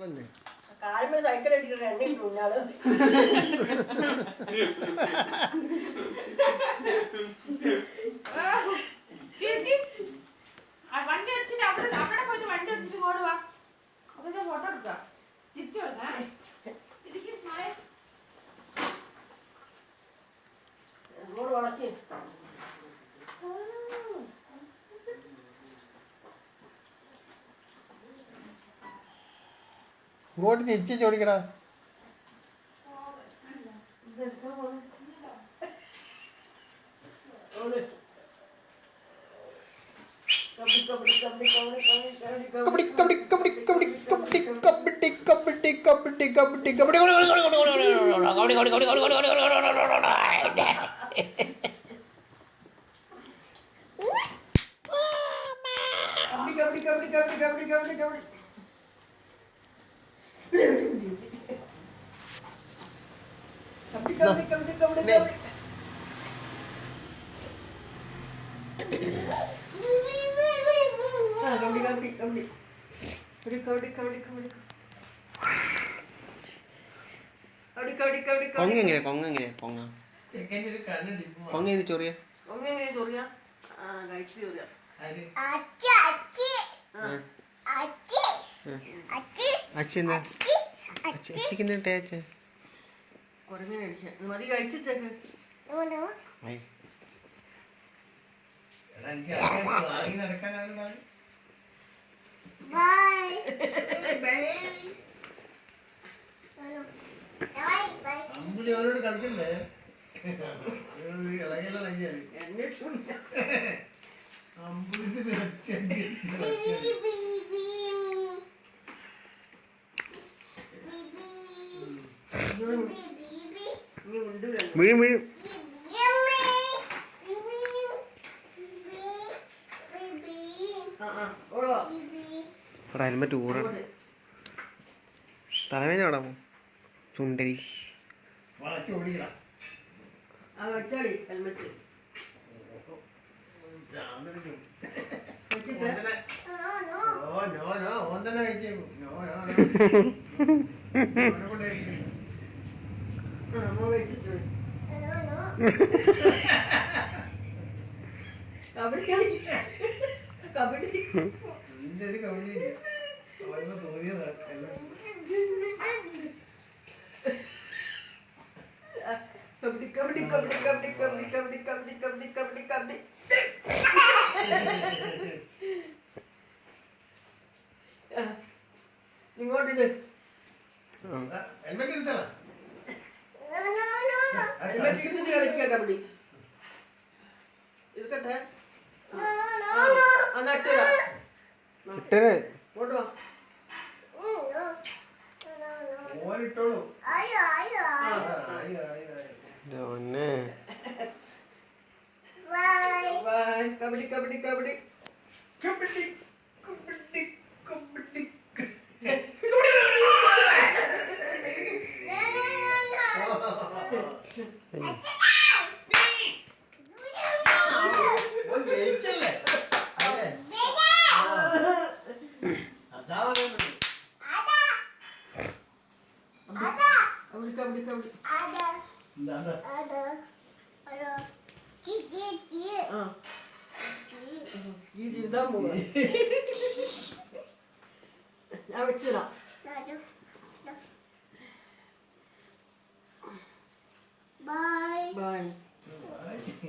കാലുമേ cycle അടിക്കുന്ന എണ്ണ ഇട്ടുണ്ടാള് വണ്ടി അടിച്ചിട്ട് അവിടെ പോയിട്ട് വണ്ടി അടിച്ചിട്ട് ഓടുവാ അതൊക്കെ ഫോട്ടോ എടുക്കാം തിരിച്ചു കൊടുക്കാം ഇങ്ങോട്ട് വളക്കി ഇങ്ങോട്ട് തിരിച്ചു ചോദിക്കടാ. കൊങ്ങ ചൊറിയ അച്ഛൻ മതി കഴിച്ചേക്ക് അമ്പുലിയോട് കളിക്കണ്ടേ വീഴും വീഴും. ഹെൽമെറ്റ് കൂടെ തലവേന ആടാമോ ചുണ്ടരി ഹെൽമെറ്റ് ഇങ്ങോട്ട് കളിക്കുക കബഡി ഇരിക്കട്ടെ ഇങ്ങോട്ട് വാ കബഡി കബഡി കബഡി കബഡി കബഡി കബഡി ഞാൻ വെച്ചിടാം.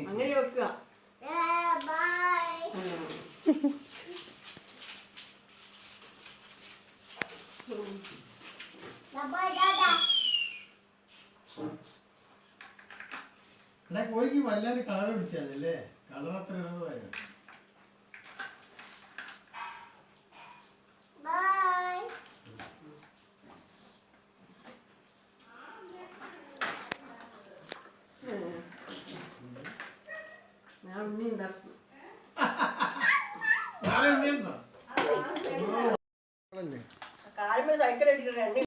അങ്ങനെ വെക്കുക. കോഴിക്ക് വല്ലാണ്ട് കളർ പിടിച്ചതല്ലേ, കളർ അത്ര ഞാൻ ഉണ്ണി ഉണ്ടാക്കും. കാലുമേ സൈക്കിൾ അടിക്കുന്ന എണ്ണ